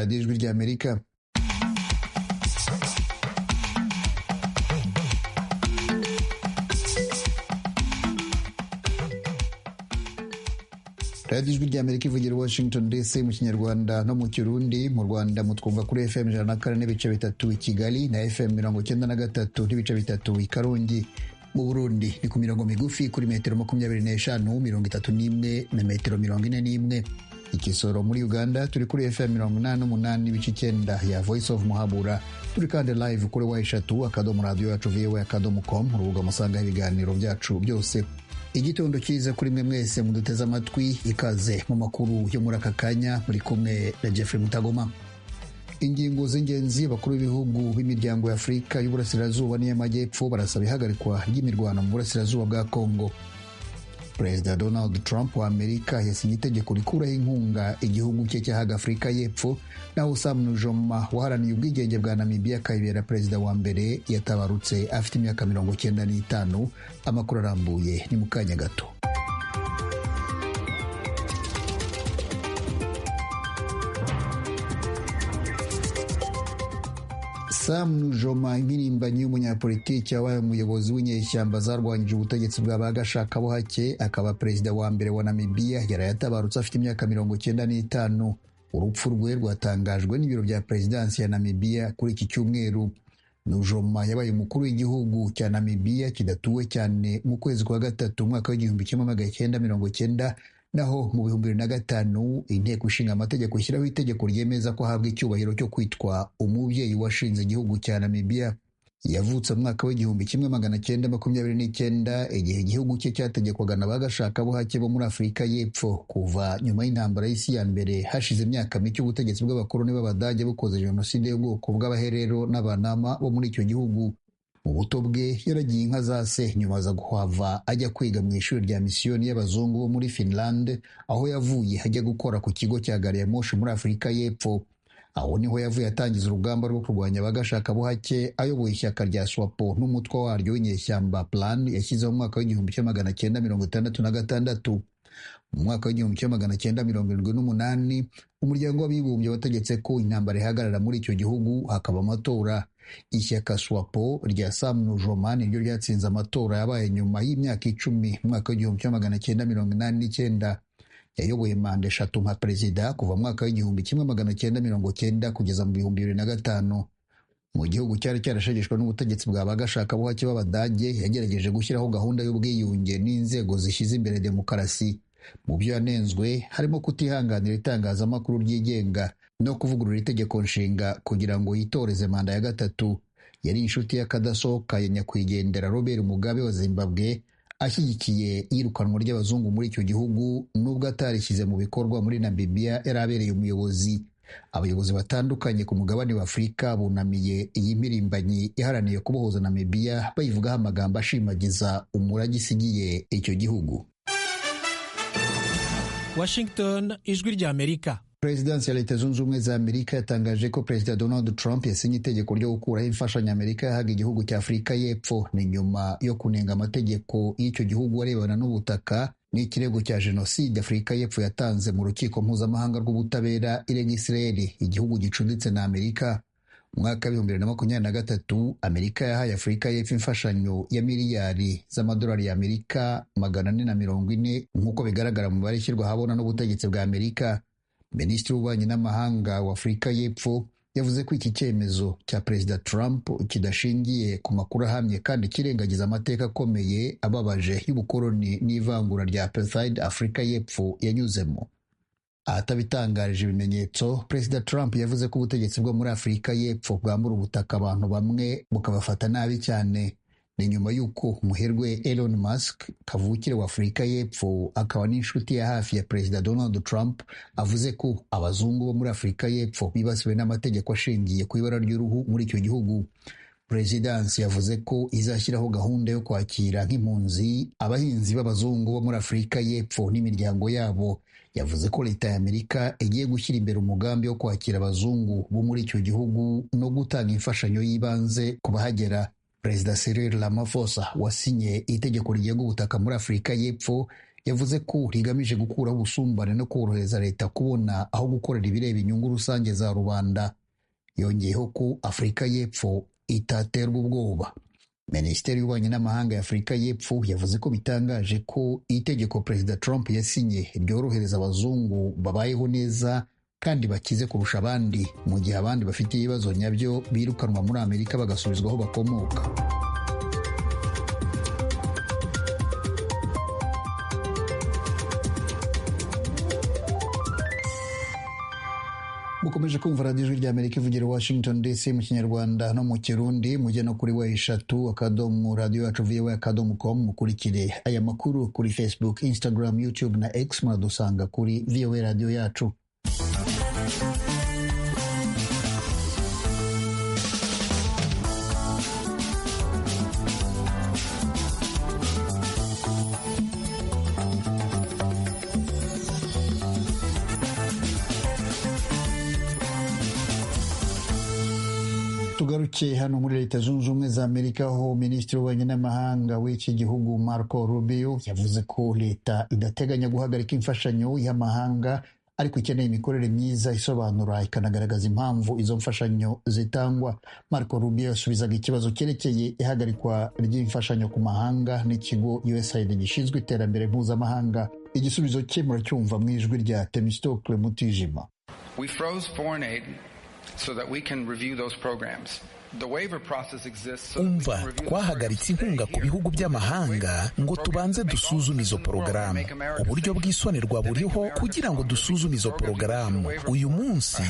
radiyo ijwi ry'Amerika. radiyo ijwi ry'Amerika ivugira Washington DC mu Kinyarwanda no mu Kirundi. Mu Rwanda mutwumva kuri FM 104 n'ibice bitatu i Kigali na FM 93 n'ibice bitatu i Karongi. Mu Burundi ni ku mirongo migufi kuri metero 25, 31 na metero 41. Ikisoro muri Uganda turi kuri FM 88 n'ibice 9 ya Voice of Muhabura. Turi kandi live kuri Waishatu @radio yacu voa.com, urubuga musanga ibiganiro byacu byose. Igitondo cyiza kuri mwe mwese muduteze amatwi, ikaze mu makuru yo muri aka kanya, muri kumwe na Jeffrey Mutagoma. Ingingo z'ingenzi abakuru b'ibihugu b'imiryango ya Afurika y'Uburasirazuba n'iy'Amajyepfo barasaba ihagarikwa ry'imirwano mu Burasirazuba bwa Kongo. Perezida Donald Trump wa Amerika yasinye itegeko rikuraho inkunga igihugu cye cyahaga Afurika y'Epfo, naho Sam Nujoma waharaniye ubwigenge bwa Namibia akayibera perezida wa mbere yatabarutse afite imyaka 95. Amakuru arambuye ni mu kanya gato. Sam Nujoma, impirimbanyi y'umunyapolitiki wabaye umuyobozi w'inyeshyamba zarwanyije ubutegetsi bw'abagashakabuhake, akaba perezida wa mbere wa Namibia, yarayatabarutse afite imyaka 95. Urupfu rwe rwatangajwe n'ibiro bya perezidansi ya Namibia kuri iki cyumweru. Nujoma yabaye umukuru w'igihugu cya Namibia kidatuwe cyane mu kwezi kwa gatatu umwaka w'1990, naho mu 2005 inteko ishinga amategeko ishyiraho itegeko ryemeza ko ahabwa icyubahiro cyo kwitwa umubyeyi washinze igihugu cya Namibia. Yavutse mu mwaka w'1929 igihe igihugu cye cyategekwaga n'abagashakabuhake bo muri Afurika y'Epfo kuva nyuma y'intambara y'isi ya mbere, hashize imyaka mike ubutegetsi bw'abakoloni b'Abadage bukoze jenoside y'ubwoko bw'Abaherero n'Abanama bo muri icyo gihugu. Mu buto bwe yaragiye inka za se, nyuma aza kuhava ajya kwiga mu ishuri rya misiyoni y'abazungu bo muri Finland, aho yavuye ajya gukora ku kigo cya gari ya moshi muri Afurika y'Epfo. Aho niho yavuye atangiza urugamba rwo kurwanya abagashakabuhake, ayoboye ishyaka rya SWAPO n'umutwe waryo w'inyeshyamba Plan yashyizeho mu mwaka w'1966. Mu mwaka w'1978 umuryango w'abibumbye wategetse ko intambara ihagarara muri icyo gihugu, hakaba amatora. Ishyaka SWAPO rya Sam Nujoma niryo ryatsinze amatora yabaye nyuma y'imyaka 10 mu mwaka w'1989. Yayoboye manda 3 nka perezida kuva mu mwaka w'1990 kugeza mu 2005. Mu gihugu cyari cyarashegeshwe n'ubutegetsi bw'abagashakabuhake b'Abadage, yagerageje gushyiraho gahunda y'ubwiyunge n'inzego zishyize imbere demokarasi. Mu byo yanenzwe harimo kutihanganira itangazamakuru ryigenga no kuvugurura itegeko nshinga kugira ngo yitoreze manda ya gatatu. Yari inshuti y'akadasohoka ya nyakwigendera Robert Mugabe wa Zimbabwe, ashyigikiye iyirukanwa ry'abazungu muri icyo gihugu, nubwo atarishyize mu bikorwa muri Namibia yari abereye umuyobozi. Abayobozi batandukanye ku mugabane wa Afurika bunamiye iyi mpirimbanyi iharaniye kubohoza Namibia, bayivugaho amagambo ashimagiza umurage isigiye icyo gihugu. Washington, ijwi ry'Amerika. Perezidansi ya Leta Zunze Ubumwe za Amerika yatangaje ko Perezida Donald Trump yasinye itegeko ryo gukuraho imfashanyo Amerika yahaga igihugu cya Afurika y'Epfo. Ni nyuma yo kunenga amategeko y'icyo gihugu arebana n'ubutaka n'ikirego cya jenoside Afurika y'Epfo yatanze mu rukiko mpuzamahanga rw'ubutabera irega Israel, igihugu gicuditse na Amerika. Mu mwaka w'2023 Amerika yahaye Afurika y'Epfo imfashanyo ya miliyari z'amadolari y'Amerika 440, nk'uko bigaragara mu mibare ishyirwa ahabona n'ubutegetsi bwa Amerika. Minisitiri w'ububanyi n'amahanga wa Afurika y'Epfo yavuze ko iki cyemezo cya Perezida Trump kidashingiye ku makuru ahamye kandi kirengagiza amateka akomeye ababaje y'ubukoloni n'ivangura rya apartheid Afurika y'Epfo yanyuzemo. Ahatabitangarije ibimenyetso, Perezida Trump yavuze ko ubutegetsi bwo muri Afurika y'Epfo bwambura ubutaka abantu bamwe bukabafata nabi cyane. Ni nyuma y'uko umuherwe Elon Musk, kavukire wa Afurika y'Epfo akaba n'inshuti ya hafi ya Perezida Donald Trump, avuze ko abazungu bo muri Afurika y'Epfo bibasiwe n'amategeko ashingiye ku ibara ry'uruhu muri icyo gihugu. Perezidansi yavuze ko izashyiraho gahunda yo kwakira nk'impunzi abahinzi b'abazungu bo muri Afurika y'Epfo n'imiryango yabo. Yavuze ko Leta ya Amerika igiye gushyira imbere umugambi wo kwakira abazungu bo muri icyo gihugu no gutanga imfashanyo y'ibanze ku bahagera. Perezida Cyril Ramaphosa wasinye itegeko rigenga ubutaka muri Afurika y'Epfo yavuze ko rigamije gukuraho ubusumbane no korohereza leta kubona aho gukorera ibireba inyungu rusange za rubanda. Yongeyeho ko Afurika y'Epfo itaterwa ubwoba. Minisiteri y'Ububanyi n'Amahanga ya Afurika y'Epfo yavuze ko bitangaje ko itegeko Perezida Trump yasinye ryorohereza abazungu babayeho neza kandi bakize kurusha abandi, mu gihe abandi bafite ibibazo nyabyo birukanwa muri Amerika bagasubizwa aho bakomoka. Mukomeje kumva radiyo ijwi ry'Amerika ivugira Washington DC mu Kinyarwanda no mu Kirundi. Mujye no kuri wa3 radio yacu voa.com mukurikire aya makuru kuri Facebook, Instagram, YouTube na X. Muradusanga kuri VOA radio yacu. Tugaruke hano muri Leta Zunze Ubumwe za Amerika, aho Minisitiri w'Ububanyi n'Amahanga w'iki gihugu Marco Rubio yavuze ko leta idateganya guhagarika imfashanyo y'amahanga, ariko ikeneye imikorere myiza isobanura ikanagaragaza impamvu izo mfashanyo zitangwa. Marco Rubio yasubizaga ikibazo cyerekeye ihagarikwa ry'imfashanyo ku mahanga n'ikigo USAID gishinzwe iterambere mpuzamahanga. Igisubizo cye muracyumva mu ijwi rya Temistokle Mutijima. We froze foreign aid so that we can review those programs. Umva, twahagaritse inkunga ku bihugu by'amahanga ngo tubanze dusuzume izo porogaramu. Uburyo bw'isonerwa buriho kugira ngo dusuzume izo porogaramu. Uyu munsi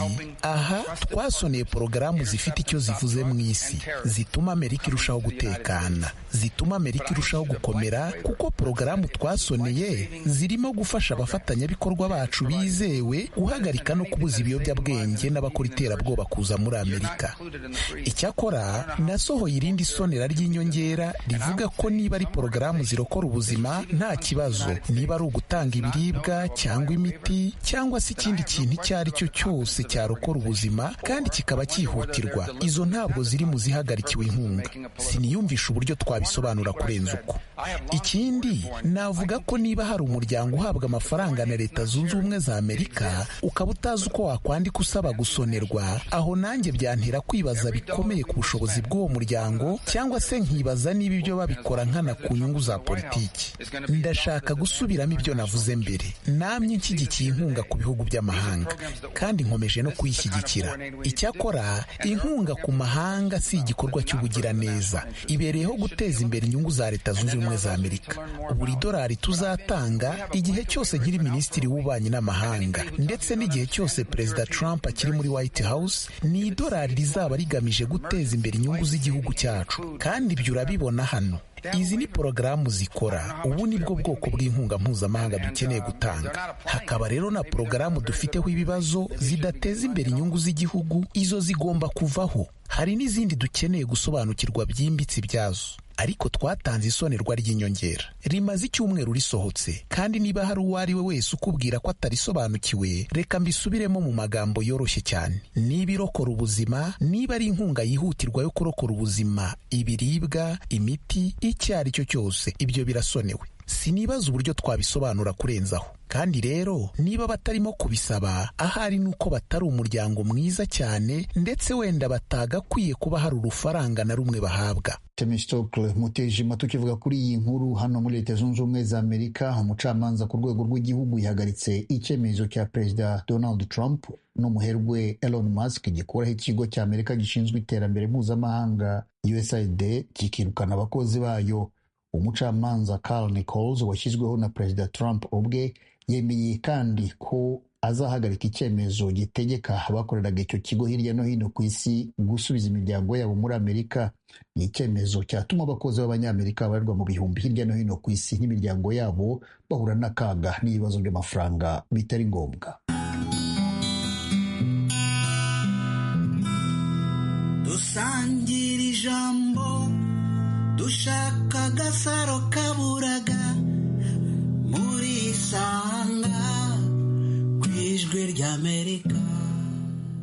aha twasoneye porogaramu zifite icyo zivuze mu isi, zituma Amerika irushaho gutekana, zituma Amerika irushaho gukomera, kuko porogaramu twasoneye zirimo gufasha abafatanyabikorwa bacu bizewe guhagarika no kubuza ibiyobyabwenge n'abakora iterabwoba kuza muri Amerika. Icyakora nasohoye irindi sonera ry'inyongera rivuga ko niba ari porogaramu zirokora ubuzima nta kibazo, niba ari ugutanga ibiribwa cyangwa imiti cyangwa se ikindi kintu icyo ari cyo cyose cyarokora ubuzima kandi kikaba cyihutirwa, izo ntabwo ziri mu zihagarikiwe inkunga. Siniyumvisha uburyo twabisobanura kurenza uko. Ikindi navuga ko niba hari umuryango uhabwa amafaranga na Leta Zunze Ubumwe za Amerika ukaba utazi uko wakwandika usaba gusonerwa, aho nanjye byantera kwibaza bikomeye ku bushobozi bw'uwo muryango, cyangwa se nkibaza niba ibyo babikora nkana ku nyungu za politiki. Ndashaka gusubiramo ibyo navuze mbere. Namye nshyigikiye inkunga ku bihugu by'amahanga kandi nkomeje no kuyishyigikira. Icyakora inkunga ku mahanga si igikorwa cy'ubugiraneza, ibereyeho guteza imbere inyungu za Leta Zunze Ubumwe za Amerika. Buri dolari tuzatanga igihe cyose nkiri Minisitiri w'Ububanyi n'Amahanga ndetse n'igihe cyose Perezida Trump akiri muri White House, ni idolari rizaba rigamije guteza imbere inyungu z'igihugu cyacu, kandi ibyo urabibona hano. Izi ni porogaramu zikora. Ubu ni bwo bwoko bw'inkunga mpuzamahanga dukeneye gutanga. Hakaba rero na porogaramu dufiteho ibibazo zidateza imbere inyungu z'igihugu, izo zigomba kuvaho. Hari n'izindi dukeneye gusobanukirwa byimbitse ibyazo, ariko twatanze isonerwa ry'inyongera. Rimaze icyumweru risohotse, kandi niba hari uwo ari we wese ukubwira ko atarisobanukiwe, reka mbisubiremo mu magambo yoroshye cyane. Niba irokora ubuzima, niba ari inkunga yihutirwa yo kurokora ubuzima, ibiribwa, imiti, icyo ari cyo cyose, ibyo birasonewe. Sinibaza uburyo twabisobanura kurenzaho. Kandi rero niba batarimo kubisaba, ahari nuko batari umuryango mwiza cyane, ndetse wenda batagakwiye kuba hari urufaranga na rumwe bahabwa. Temistokle Mutijima. Tukivuga kuri iyi nkuru hano muri Leta Zunze Ubumwe za Amerika, umucamanza ku rwego rw'igihugu yahagaritse icyemezo cya Perezida Donald Trump n'umuherwe Elon Musk gikuraho ikigo cya Amerika gishinzwe iterambere mpuzamahanga USAID kikirukana abakozi bayo. Umucamanza Carl Nichols washyizweho na Perezida Trump ubwe yemeye kandi ko azahagarika icyemezo gitegeka abakoreraga icyo kigo hirya no hino ku isi gusubiza imiryango yabo muri Amerika. Ni icyemezo cyatuma abakozi b'Abanyamerika babarirwa mu bihumbi hirya no hino ku isi n'imiryango yabo bahura n'akaga n'ibibazo by'amafaranga bitari ngombwa. Dusangira ijambo, dushaka agasaro kaburaga, muri Isanga ku ijwi ry'Amerika.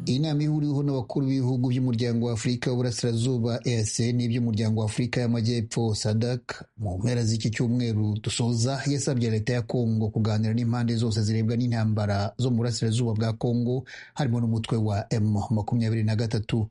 inama ihuriweho n'abakuru b'ibihugu by'umuryango wa Afurika w'Uburasirazuba EAC n'iby'umuryango wa Afurika y'Amajyepfo SADC mu mpera z'iki cyumweru dusoza yasabye leta ya Kongo kuganira n'impande zose zirebwa n'intambara zo mu burasirazuba bwa Kongo harimo n'umutwe wa M23.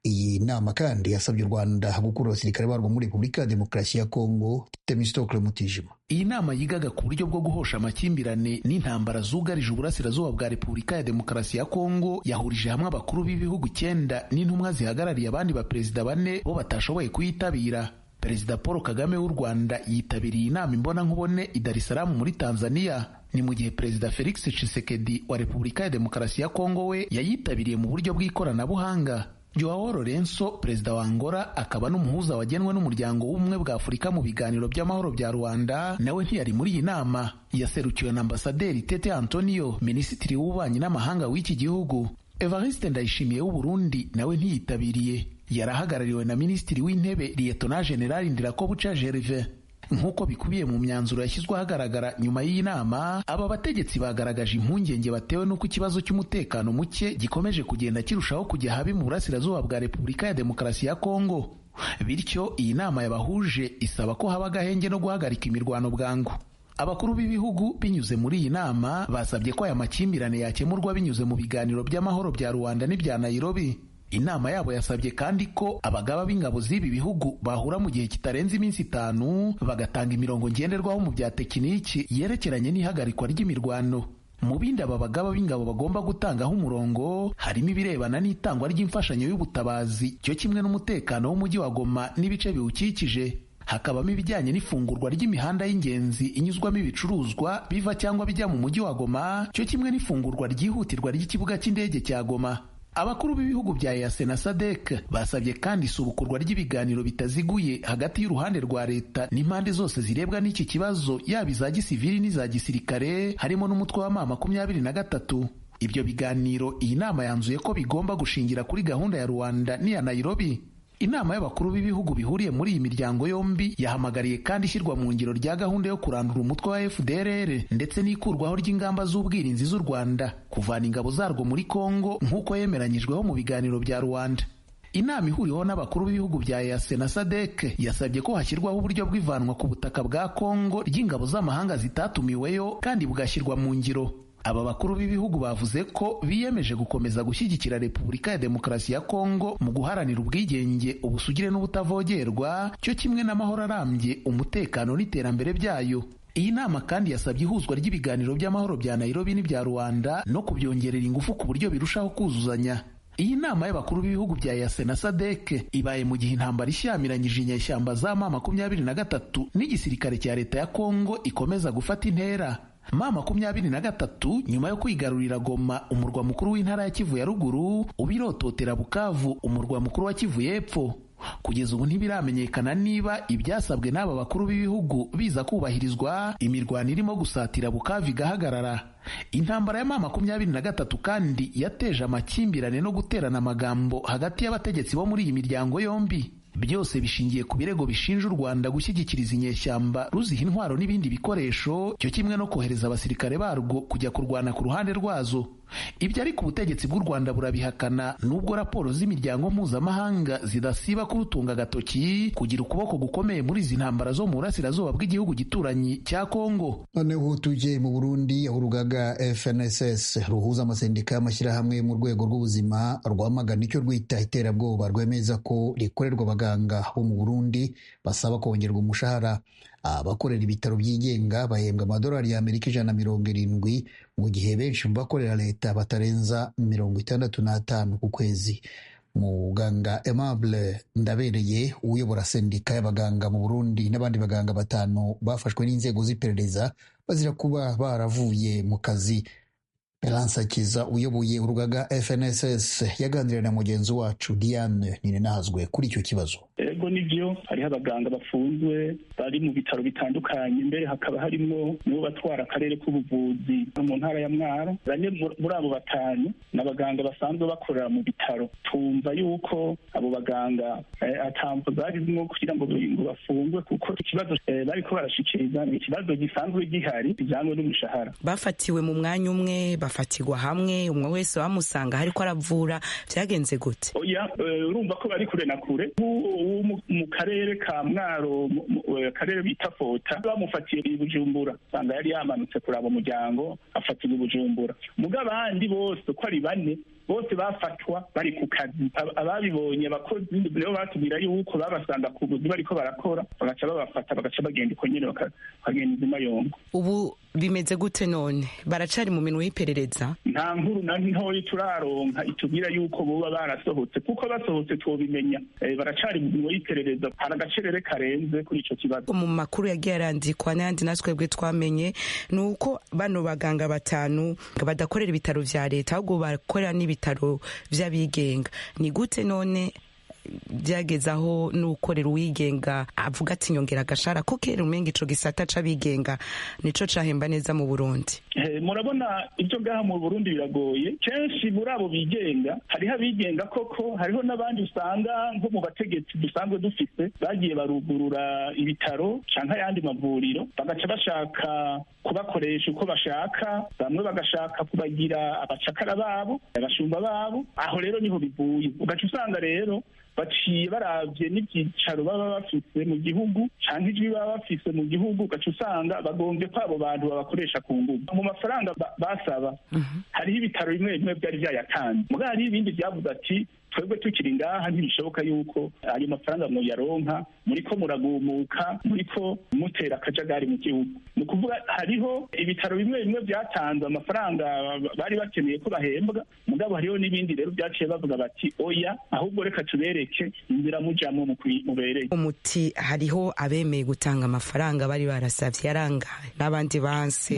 Iyi nama kandi yasabye u Rwanda gukura abasirikare barwo muri Repubulika ya Demokarasi ya Kongo. Temistokle Mutijima. Iyi nama yigaga ku buryo bwo guhosha amakimbirane n'intambara zugarije uburasirazuba bwa Repubulika ya Demokarasi ya Kongo yahurije hamwe abakuru b'ibihugu 9 n'intumwa zihagarariye abandi baperezida 4 bo batashoboye kuyitabira. Perezida Paul Kagame w'u Rwanda yitabiriye inama imbonankubone i Dar es Salaam muri Tanzania, ni mu gihe Perezida Felix Tshisekedi wa Repubulika ya Demokarasi ya Kongo we yayitabiriye mu buryo bw'ikoranabuhanga. Joao Lourenço, perezida wa Angola akaba n'umuhuza wagenwe n'umuryango w'ubumwe bwa Afurika mu biganiro by'amahoro bya Rwanda, nawe ntiyari muri iyi nama. Yaserukiwe na Ambasaderi Tete Antonio, minisitiri w'ububanyi n'amahanga w'iki gihugu. Evariste Ndayishimiye w'u Burundi nawe ntiyitabiriye, yarahagarariwe na Minisitiri w'Intebe Lieutenant General Ndirakobuca Gervais. Nk'uko bikubiye mu myanzuro yashyizwe ahagaragara nyuma y'iyi nama, aba bategetsi bagaragaje impungenge batewe n'uko ikibazo cy'umutekano muke gikomeje kugenda kirushaho kujya habi mu burasirazuba bwa Repubulika ya Demokarasi ya Kongo. Bityo iyi nama yabahuje isaba ko haba agahenge no guhagarika imirwano bwangu. Abakuru b'ibihugu binyuze muri iyi nama basabye ko aya makimbirane yakemurwa binyuze mu biganiro by'amahoro bya Rwanda n'ibya Nairobi. Inama yabo yasabye kandi ko abagaba b'ingabo z'ibi bihugu bahura mu gihe kitarenze iminsi 5 bagatanga imirongo ngenderwaho mu bya tekiniki yerekeranye n'ihagarikwa ry'imirwano. Mu bindi aba bagaba b'ingabo bagomba gutangaho umurongo harimo ibirebana n'itangwa ry'imfashanyo y'ubutabazi cyo kimwe n'umutekano w'umujyi wa Goma n'ibice biwukikije. Hakabamo ibijyanye n'ifungurwa ry'imihanda y'ingenzi inyuzwamo ibicuruzwa biva cyangwa bijya mu mujyi wa Goma cyo kimwe n'ifungurwa ryihutirwa ry'ikibuga cy'indege cya Goma. Abakuru b'ibihugu bya EAC na SADC basabye kandi isubukurwa ry'ibiganiro bitaziguye hagati y'uruhande rwa leta n'impande zose zirebwa n'iki kibazo, yaba iza gisivili n'iza gisirikare, harimo n'umutwe wa M23. Ibyo biganiro iyi nama yanzuye ko bigomba gushingira kuri gahunda ya Rwanda n'iya Nairobi. Inama y'abakuru b'ibihugu bihuriye muri iyi miryango yombi yahamagariye kandi ishyirwa mu ngiro rya gahunda yo kurandura umutwe wa FDLR ndetse n'ikurwaho ry'ingamba z'ubwirinzi z'u Rwanda kuvana ingabo zarwo muri Kongo nk'uko yemeranyijweho mu biganiro bya Rwanda. Inama ihuriweho n'abakuru b'ibihugu bya EAC na SADC yasabye ko hashyirwaho uburyo bw'ivanwa ku butaka bwa Kongo ry'ingabo z'amahanga zitatumiweyo kandi bugashyirwa mu ngiro. Aba bakuru b'ibihugu bavuze ko biyemeje gukomeza gushyigikira Repubulika ya Demokarasi ya Kongo mu guharanira ubwigenge, ubusugire n'ubutavogerwa cyo kimwe n'amahoro arambye, umutekano n'iterambere byayo. Iyi nama kandi yasabye ihuzwa ry'ibiganiro by'amahoro bya Nairobi n'ibya Rwanda no kubyongerera ingufu ku buryo birushaho kuzuzanya. Iyi nama y'abakuru b'ibihugu bya EAC na SADC ibaye mu gihe intambara ishyamiranyije inyeshyamba za M23 n'igisirikare cya leta ya Kongo ikomeza gufata intera. M23 nyuma yo kwigarurira Goma, umurwa mukuru w'intara ya Kivu ya ruguru, ubirototera Bukavu, umurwa mukuru wa Kivu y'epfo. Kugeza ubu ntibiramenyekana niba ibyasabwe n'aba bakuru b'ibihugu biza kubahirizwa, imirwano irimo gusatira Bukavu igahagarara. Intambara ya M23 kandi yateje amakimbirane no guterana amagambo hagati y'abategetsi bo muri iyi miryango yombi. Byose bishingiye ku birego bishinja u Rwanda gushyigikiriza inyeshyamba, ruziha intwaro n'ibindi bikoresho cyo kimwe no kohereza abasirikare barwo kujya kurwana ku ruhande rwazo. Ibyo ariko ubutegetsi bw'u Rwanda burabihakana, nubwo raporo z'imiryango mpuzamahanga zidasiba kurutunga agatoki kugira ukuboko gukomeye muri izi ntambara zo mu burasirazuba bw'igihugu gituranyi cya Kongo. Noneho tujye mu Burundi, aho urugaga FNSS ruhuza amasendika y'amashyirahamwe mu rwego rw'ubuzima rwamagana icyo rwita iterabwoba, rwemeza ko rikorerwa abaganga bo mu Burundi basaba kongerwa umushahara. Abakorera ibitaro byigenga bahembwa amadolari y'Amerika $170 mu gihe benshi mu bakorera leta batarenza 65 ku kwezi. Muganga Aimable Ndabereye uyobora sendika y'abaganga mu Burundi n'abandi baganga 5 bafashwe n'inzego z'iperereza bazira kuba baravuye mu kazi. Pelansa Kiza uyoboye urugaga FNSS yaganiriye na mugenzi wacu Diane Ninenahazwe kuri icyo kibazo. ego nivyo hariho abaganga bafunzwe bari mu bitaro bitandukanye, mbere hakaba harimwo nibo batwara akarere k'ubuvuzi mu ntara ya Mwaro. Bane muri abo batanu n'abaganga basanzwe bakorera mu bitaro. Tumva yuko abo baganga atamvo zarimwo kugira ngo bafungwe, kuko ikibazo bariko barashikiriza ni ikibazo gisanzwe gihari bijanywe n'umushahara. Bafatiwe mu mwanya umwe, bafatirwa hamwe, umwe wese bamusanga hariko aravura, vyagenze gute? Oya, urumva ko bari kure na kure. Mu karere ka Mwaro, akarere bita Fota, bamufatiye i Bujumbura, sanga yari yamanutse kuraba umuryango, afatirwa i Bujumbura. Muga abandi bose ko ari bane bose bafatwa bari ku kazi. Ababibonye abakozi nibo batubwira yuko babasanga ku buzi bariko barakora, bagaca babafata bagaca bagenda uko nyene bakagenda izima yongo. Ubu bimeze gute none? Baracari mu minwe y'iperereza? Nta nkuru na ntoyi turaronka itubwira yuko boba barasohotse, kuko basohotse twobimenya. Baracari mu minwe y'iperereza, hari agacerere karenze kuri ico kibazo. Mu makuru yagiye arandikwa n'ayandi natwebwe twamenye ni uko bano baganga batanu badakorera ibitaro vya leta, ahubwo bakorera n'ibitaro vy'abigenga. Ni gute none byageze aho n'ukorera uwigenga avuga ati nyongera agashara ko kera umenga ico gisata c'abigenga nico cahemba neza mu Burundi? Murabona ibyo ngaha mu Burundi biragoye. Kenshi muri abo bigenga hariho abigenga koko, hariho n'abandi usanga nko mu bategetsi dusanzwe dufise bagiye barugurura ibitaro canke ayandi mavuriro, bagaca bashaka kubakoresha uko bashaka, bamwe bagashaka kubagira abacakara babo, abashumba babo. Aho rero niho bivuye, ugaca usanga rero baciye baravye n'ibyicaro baba bafise mu gihugu canke ijwi baba bafise mu gihugu, ugaca usanga bagombye ko abo bantu babakoresha ku nguvu. Mu mafaranga basaba hariho ibitaro bimwe bimwe byari vyayatanze, mugabo hari ibindi vyavuze ati twebwe tukiri ngaha ntibishoboka yuko ayo mafaranga muyaronka, muriko muragumuka, muriko mutera akajagari mu gihugu. Ni ukuvuga hariho ibitaro bimwe bimwe byatanze amafaranga bari bakeneye ko bahembwa, mugabo hariho n'ibindi rero byaciye bavuga bati oya, ahubwo reka tubereke inzira mujamwo mubereye. Umuti hariho abemeye gutanga amafaranga bari barasavye yarangaye n'abandi banse.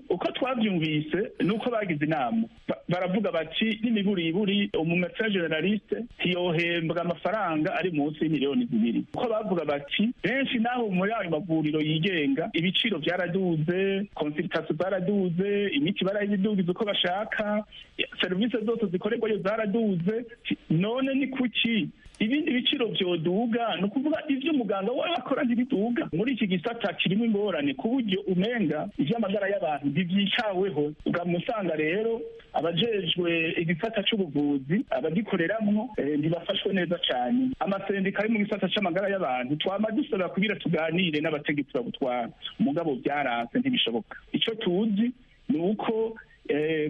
Uko twavyumvise nuko bagize inama baravuga bati n'imiburiburi umumetre generaliste ntiyohembwa amafaranga ari munsi y'imiliyoni 2. Uko bavuga bati benshi naho muri ayo mavuriro yigenga ibiciro vyaraduze, consultation zaraduze, imiti barayidugiza uko bashaka, service zose zikorerwayo zaraduze, none ni kuki ibindi biciro vyoduga? Ni ukuvuga ivyo umuganga wawe akora ntibiduga. Muri iki gisata kirimo ingorane ku buryo umenga ivy'amagara y'abantu ntivyicaweho, ugamusanga rero abajejwe igisata c'ubuvuzi abagikoreramwo ntibafashwe neza cane. Amasendika ari mu gisata c'amagara y'abantu twama dusaba kugira tuganire n'abategetsi babutwara, umugabo vyaranse ntibishoboka. Ico tuzi ni uko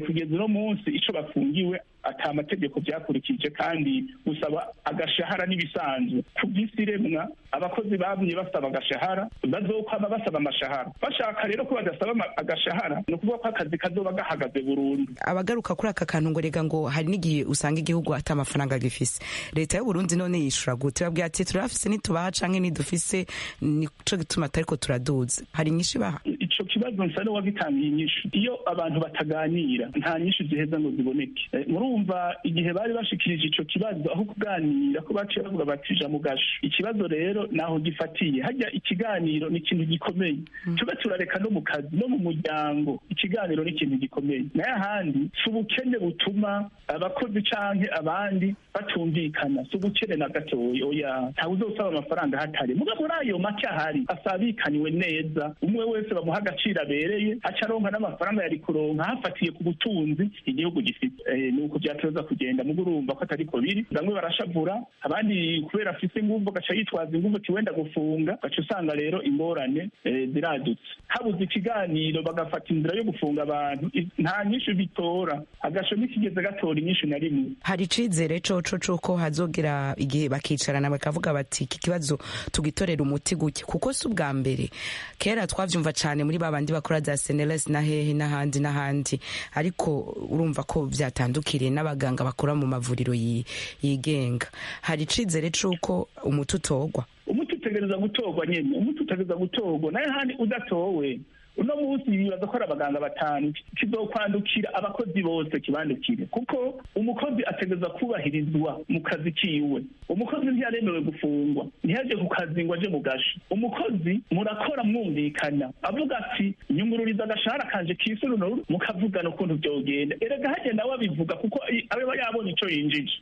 kugeza uno munsi ico bafungiwe ata amategeko byakurikije, kandi usaba agashahara n'ibisanzwe ku by'isiremwa. Abakozi bamye basaba agashahara, bazokwama basaba amashahara. Bashaka rero ko badasaba agashahara, ni ukuvuga ko akazi kazoba gahagaze burundu. Abagaruka kuri aka kantu ngo rega ngo hari n'igihe usanga igihugu ata amafaranga gifise. Leta y'u Burundi none yishura gute? Babwiye ati turafise nitubaha canke nidufise, nico gituma atariko turaduza. Hari nyinshi baha ico kibazo nsano wagitangiye inyishu. Iyo abantu bataganira nta nyishu ziheza ngo ziboneke. Murumva igihe bari bashikirije ico kibazo, aho kuganira ko baciye bavuga batija mu gasho. Ikibazo rero naho gifatiye hajya ikiganiro ni ikintu gikomeye. Tube turareka no mu kazi no mu muryango, ikiganiro ni ikintu gikomeye. Naye ahandi si ubukene butuma abakozi canke abandi batumvikana, si ubukene na gatoya. Oya, ntawe uzosaba amafaranga hatari, mugabo muri ayo make ahari asabikaniwe neza, umwe wese bamuha agaciro abereye, aca aronka n'amafaranga yari kuronka hafatiye ku butunzi igihugu gifite. Nuko byateza kugenda, mugo urumva ko atariko biri. Bamwe barashavura, abandi kubera afise inguvu gaca yitwaza inguvu ati wenda gufunga, gaca usanga rero ingorane ziradutse. Habuze ikiganiro bagafata inzira yo gufunga abantu, nta nyinshi bitora, agasho n'ikigeze gatora inyinshi na rimwe. Hari icizere coco cuko hazogera igihe bakicarana bakavuga bati iki kibazo tugitorera umuti guke, kuko si ubwa mbere. Kera twavyumva cane muri babandi bakora za SNLS na hehe n'ahandi, ariko urumva ko vyatandukiriye n'abaganga bakora mu mavuriro yigenga. Hari icizere cuko umuti utogwa? Umuti utegereza gutorwa nyene, umuti utegereza gutorwa. Naye handi udatowe uno munsi bibaza ko ari abaganga batanu kizokwandukira abakozi bose kibandukire, kuko umukozi ategereza kubahirizwa mu kazi kiwe. Umukozi ntiyaremewe gufungwa, ntiyaje ku kazi ngo aje mu gasho. Umukozi murakora mwumvikana, avuga ati nyungururiza agashahara kanje kisurunuru, mukavugana ukuntu byogenda. Erega haje nawe abivuga kuko aba yabonye ico yinjije.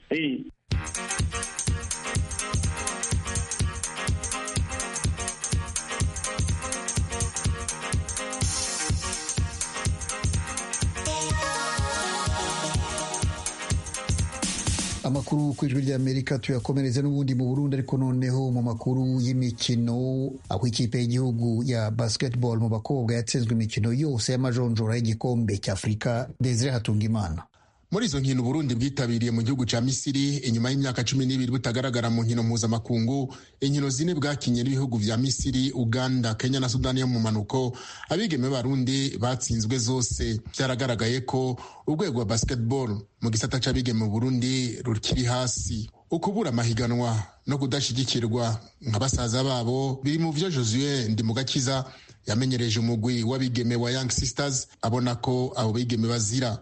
Amakuru ku ijwi ry'Amerika tuyakomereze n'ubundi mu Burundi, ariko noneho mu makuru y'imikino, aho ikipe y'igihugu ya basketball mu bakobwa yatsinzwe imikino yose y'amajonjora y'igikombe cy'Afrika. Desire Hatungimana. Muri izo nkino Burundi bwitabiriye mu gihugu ca Misiri inyuma y'imyaka 12 butagaragara mu nkino mpuzamakungu, inkino zine bwakinye n'ibihugu vya Misiri, Uganda, Kenya na Sudani yo mu manuko, abigeme Barundi batsinzwe zose. Byaragaragaye ko urwego rwa basketball mu gisata c'abigeme mu Burundi rukiri hasi. Ukubura amahiganwa no kudashigikirwa nka basaza babo biri mu vyo Josué Ndimugakiza yamenyereje umugwi w'abigeme wa Young Sisters abona ko abo bigeme bazira.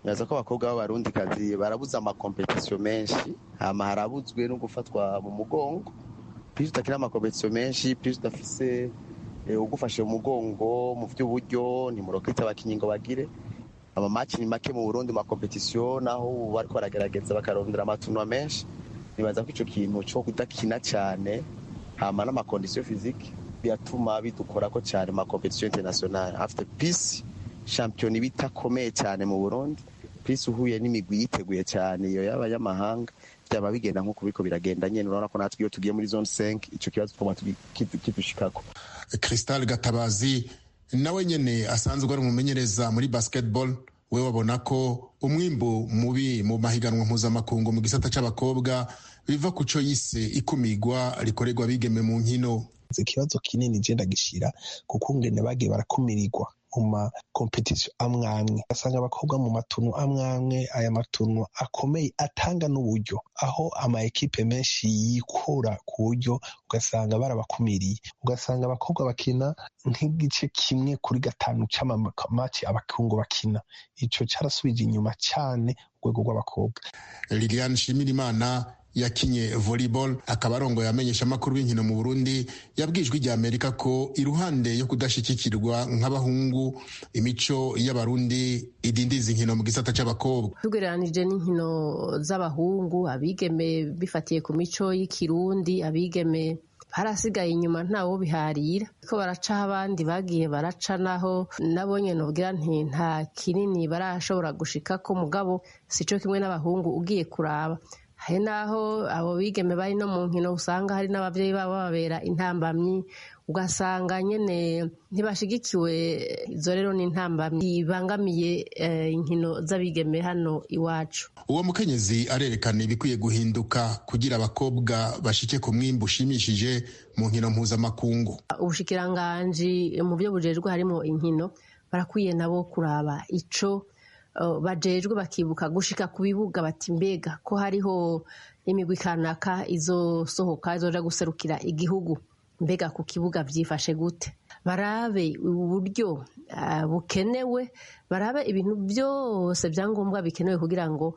Nyaza ko abakobwa b'abarundikazi barabuze amakompetisiyo menshi, hama harabuzwe no gufatwa mu mugongo. Plus utakina amakompetisiyo menshi, plus udafise ugufashe mu mugongo mu vy'uburyo, ntimurokita abakinyi ngo bagire amamatch ni make mu Burundi mu makompetisiyo, naho bariko baragerageza bakarondera amatunwa menshi. Nibaza ko ico kintu cyo kudakina cyane hama n'amakondisiyo physique biatuma bidukorako cyane makompetisiyo international. After peace champion bitakomeye cyane mu Burundi, plus uhuye n'imigwi yiteguye cyane iyo y'abanyamahanga, byaba bigenda nko kubiko biragenda nyene. Urabona ko natwe iyo tugiye muri zone 5 ico kibazo twoma kidushikako. Crystal Gatabazi nawe nyene asanzwe ari umumenyereza muri basketball, we wabona ko umwimbu mubi mu mahiganwa mpuzamakungu mu gisata c'abakobwa biva kuco yise ikumigwa rikorerwa bigeme mu nkino. Ikibazo kinini je ndagishira kuko ngene bagiye barakumirirwa mu makompetisiyo amwamwe, asanga abakobwa mu matuntu amwamwe, aya matuntu akomeye atanga n'uburyo, aho ama ekipe menshi yikura ku buryo ugasanga barabakumiriye, ugasanga abakobwa bakina nk'igice kimwe kuri 5 c'amamaci abakungu bakina. Ico carasubije inyuma cyane urwego rw'abakobwa. Liliane Shimirimana yakinye volleyball, akaba arongoye amenyesha amakuru b'inkino mu Burundi, yabwijwe rya Amerika ko iruhande yo kudashikikirwa nk'abahungu, imico y'abarundi idindiza inkino mu gisata c'abakobwa. Tugereranije n'inkino z'abahungu, abigeme bifatiye ku mico y'ikirundi, abigeme harasigaye inyuma ntawo biharira ko baraca, abandi bagiye baraca, naho nabo nyene nogira nti nta kinini barashobora gushika ko, mugabo sico kimwe n'abahungu ugiye kuraba. Hari naho abo bigeme bari no mu nkino usanga hari n'abavyeyi babo babera intambamyi, ugasanga nyene ntibashigikiwe. Izo rero ni intambamyi ibangamiye inkino z'abigeme hano iwacu. Uwo mukenyezi arerekana ibikwiye guhinduka kugira abakobwa bashike ku mwimbu ushimishije mu nkino mpuzamakungu. Ubushikiranganji mu byo bujejwe harimo inkino, barakwiye nabo kuraba ico bajejwe, bakibuka gushika ku bibuga bati mbega ko hariho imigwi kanaka izosohoka izoja guserukira igihugu, mbega ku kibuga vyifashe gute, barabe uburyo bukenewe, barabe ibintu byose byangombwa bikenewe kugira ngo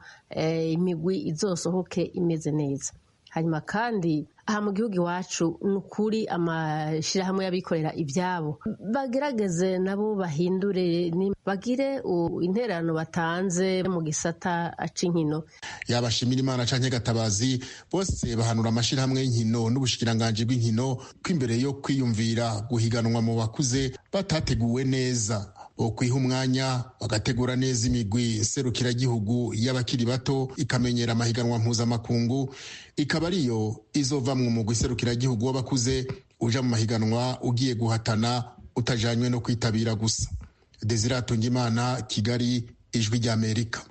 imigwi izosohoke imeze neza. Hanyuma kandi aha mu gihugu iwacu nukuri amashirahamwe y'abikorera ibyabo bagerageze nabo bahindure, bagire intererano batanze mu gisata c'inkino. Yabashimirimana canke Gatabazi bose bahanura amashirahamwe y'inkino n'ubushikiranganji bw'inkino ko imbere yo kwiyumvira guhiganwa mu bakuze batateguwe neza, okwiha umwanya bagategura neza imigwi serukiragihugu y'abakiri bato, ikamenyera amahiganwa mpuzamakungu, ikaba ariyo izovamwo umugwi serukiragihugu w'abakuze uja mu mahiganwa ugiye guhatana, utajanywe no kwitabira gusa. Desire Hatungimana, Kigali, Ijwi ry'Amerika.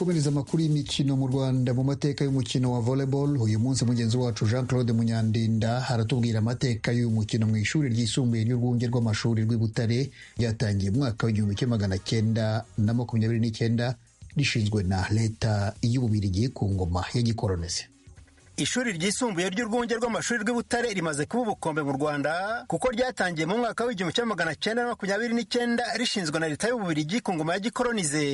dukomereza amakuru y'imikino mu Rwanda. Mu mateka y'umukino wa volleyball uyu munsi mugenzi wacu Jean Claude Munyandinda aratubwira amateka y'uyu mukino mu ishuri ryisumbuye ry'urwunge rw'amashuri rw'i Butare ryatangiye mwaka w'1929 rishinzwe na leta y'Ububiligi ku ngoma ya gikolonisi. Ishuri ryisumbuye ry'urwunge rw'amashuri rw'i Butare rimaze kuba ubukombe mu Rwanda kuko ryatangiye mu mwaka w'1929 rishinzwe na leta y'Ububiligi ku ngoma ya gikolonize.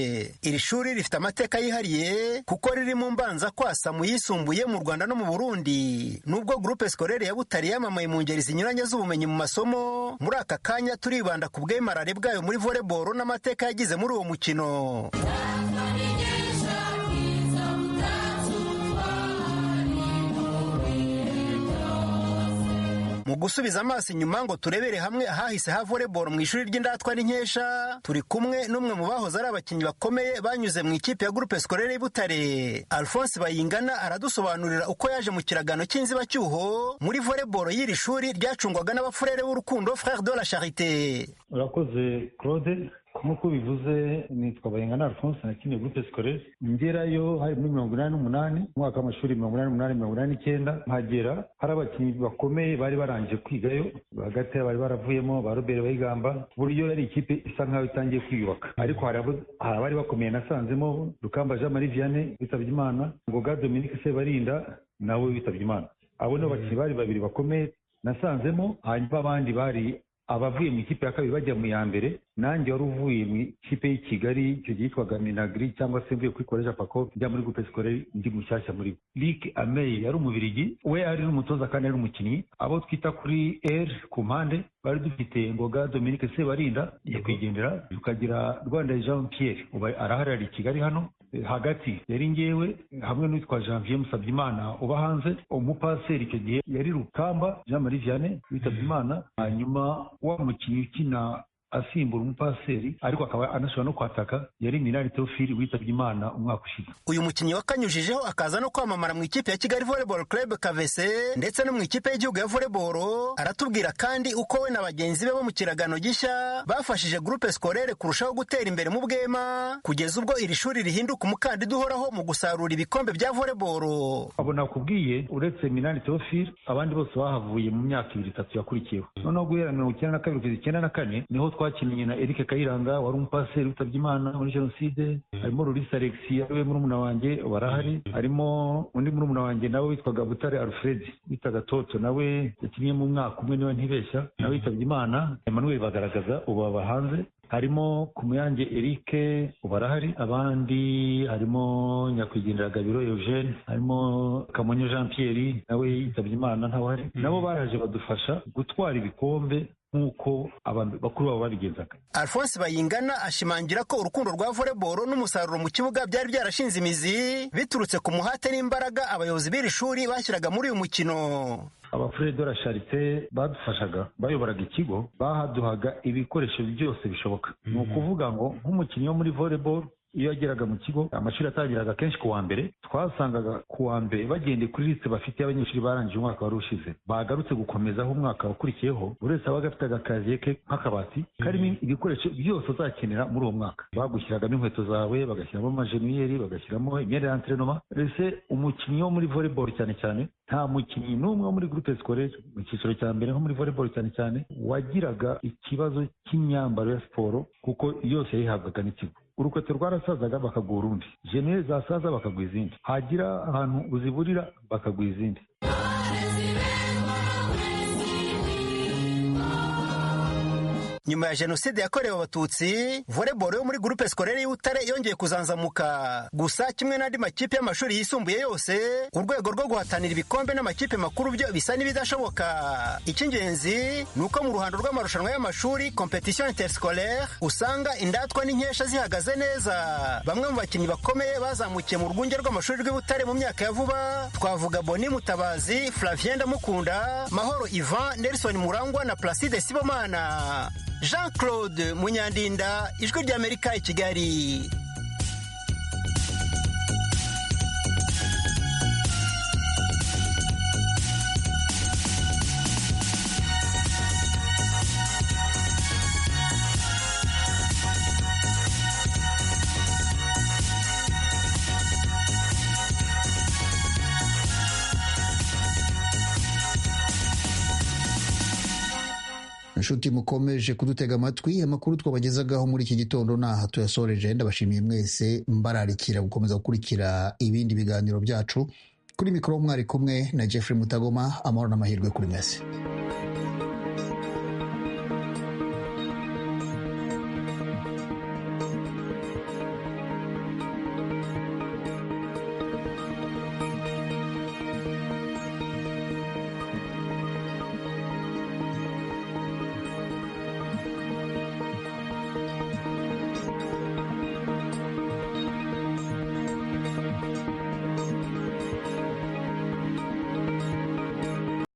Iri shuri rifite amateka yihariye kuko riri mu mbanza kwasa mu yisumbuye mu Rwanda no mu Burundi. Nubwo groupe scolaire ya Butare yamamaye mu ngeri zinyuranye z'ubumenyi mu masomo, muri aka kanya turibanda ku bwemarare bwayo muri volleyball n'amateka yagize muri uwo mukino. Mu gusubiza amaso inyuma ngo turebere hamwe ahahise ha volleyball mu ishuri ry'indatwa n'inkesha, turi kumwe n'umwe mu bahoze ari abakinnyi bakomeye banyuze mu ikipe ya groupe scolaire y'I Butare. Alphonse Bayingana aradusobanurira uko yaje mu kiragano cy'inzibacyuho muri volleyball y'iri shuri ryacungwaga n'abafurere b'urukundo Frères de la Charité. Urakoze Claude. Nk'uko bivuze nitwa Bayingana Alphonse, nakiniye groupe scolaire ngerayo hari muri 1988 umwaka w'amashuri 1989 mpagera hari abakinnyi bakomeye bari barangije kwigayo, hagati bari baravuyemo ba Robert Bayigamba, buryo yari ikipe isa nkaho itangiye kwiyubaka, ariko hari abari bakomeye nasanzemo Rukamba Jean Marie Vianney witabye Imana, Ngoga Dominique Sebarinda nawe witabye Imana. Abo no bakinnyi bari babiri bakomeye nasanzemo, hanyuma abandi bari abavuye mu ikipe ya kabiri bajya mu ya mbere, nanjye wari uvuye mu ikipe y'i Kigali icyo gihe yitwaga Minagri cyangwa se mvuye kuri College Paco njya muri groupe scolaire ndi mushyashya muri Ligue Amey yari umubirigi, we ari n'umutoza kandi ari umukinnyi. Abo twita kuri R ku mpande bari dufite Ngoga Dominique Sebarinda yakwigendera, tukagira Rwanda Jean Pierre uba araharira i Kigali hano, hagati yari ngewe hamwe n'uwitwa Janvier Musabyimana uba hanze, umupaseri icyo gihe yari Rukamba Jean Marie Vianney witabye Imana, hanyuma wa mukinnyi ukina asimbura umupaseri ariko akaba anashobora no kwataka yari Minani Theophile witabye Imana umwaka ushize. Uyu mukinnyi wakanyujijeho akaza no kwamamara mu ikipe ya Kigali Volleyball Club KVC ndetse no mu ikipe y'igihugu ya volleyball, aratubwira kandi uko we na bagenzi be bo mu kiragano gishya bafashije groupe scolaire kurushaho gutera imbere mu bwema kugeza ubwo iri shuri rihinduka umukandida uhoraho mu gusarura ibikombe bya volleyball. Abo nakubwiye uretse Minani Theophile abandi bose bahavuye mu myaka 2-3 yakurikiyeho, noneho guhera 1992-94 niho twakinnye na Eric Kayiranga wari umupaseri witabye Imana muri jenoside, harimo Rurisa Alexis ariwe murumuna wanjye barahari, harimo undi murumuna wanjye nawe witwaga Butare Alfred witaga Toto nawe yakinnye mu mwaka umwe niwe ntibeshya nawe witabye Imana, Emmanuel Bagaragaza ubu aba hanze, harimo Kumuyange Eric ubarahari, abandi harimo Nyakwigendera Gabiro Eugene, harimo Kamonyo Jean Pierre nawe yitabye Imana ntawari, nabo baraje badufasha gutwara ibikombe nk'uko abantu bakuru babo babigenzaga. Alphonse Bayingana ashimangira ko urukundo rwa volleyball n'umusaruro mu kibuga byari byarashinze imizi biturutse ku muhate n'imbaraga abayobozi b'iri shuri bashyiraga muri uyu mukino. Abafurere de la Charité badufashaga, bayoboraga ikigo, bahaduhaga ibikoresho byose bishoboka. Ni ukuvuga ngo nk'umukinnyi wo muri volleyball iyo yageraga mu kigo amashuri atangiraga kenshi ku wa mbere, twasangaga ku wa mbere bagendeye kuri liste bafite abanyeshuri barangije umwaka wari ushize bagarutse gukomezaho umwaka wakurikiyeho, buri wese abaga afite agakaziye ke nk'akabati karimo ibikoresho byose uzakenera muri uwo mwaka. Bagushyiragamo inkweto zawe, bagashyiramo amajeniyeri, bagashyiramo imyenda y'entrenoma. Ese umukinnyi wo muri volleyball cyane cyane nta mukinnyi n'umwe wo muri groupe scolaire mu cyiciro cya mbere nko muri volleyball cyane cyane wagiraga ikibazo cy'imyambaro ya siporo kuko yose yayihabwaga n'ikigo. Urukweto rwarasazaga bakaguha urundi, jenere zasaza bakaguha izindi, hagira ahantu uziburira bakaguha izindi. Nyuma ya jenoside yakorewe abatutsi, volleyball yo muri groupe scolaire y'Utare yongeye kuzanzamuka. Gusa kimwe n'andi makipe y'amashuri yisumbuye yose, urwego rwo guhatanira ibikombe n'amakipe makuru byo bisa n'ibidashoboka. Icy'ingenzi ni uko mu ruhando rw'amarushanwa y'amashuri competition interscolaire usanga indatwa n'inkesha zihagaze neza. Bamwe mu bakinnyi bakomeye bazamukiye mu rwunge rw'amashuri rw'Ibutare mu myaka ya vuba twavuga Boni Mutabazi, Flavien Ndamukunda, Mahoro Ivan, Nelson Murangwa na Placide Sibomana. Jean Claude Munyandinda, Ijwi ry'Amerika i Kigali. inshuti mukomeje kudutega amatwi, amakuru twabagezagaho muri iki gitondo naha tuyasoreje. Ndabashimiye mwese, mbararikira gukomeza gukurikira ibindi biganiro byacu. Kuri mikoro mwari kumwe na Jeffrey Mutagoma. Amahoro n'amahirwe kuri mwese.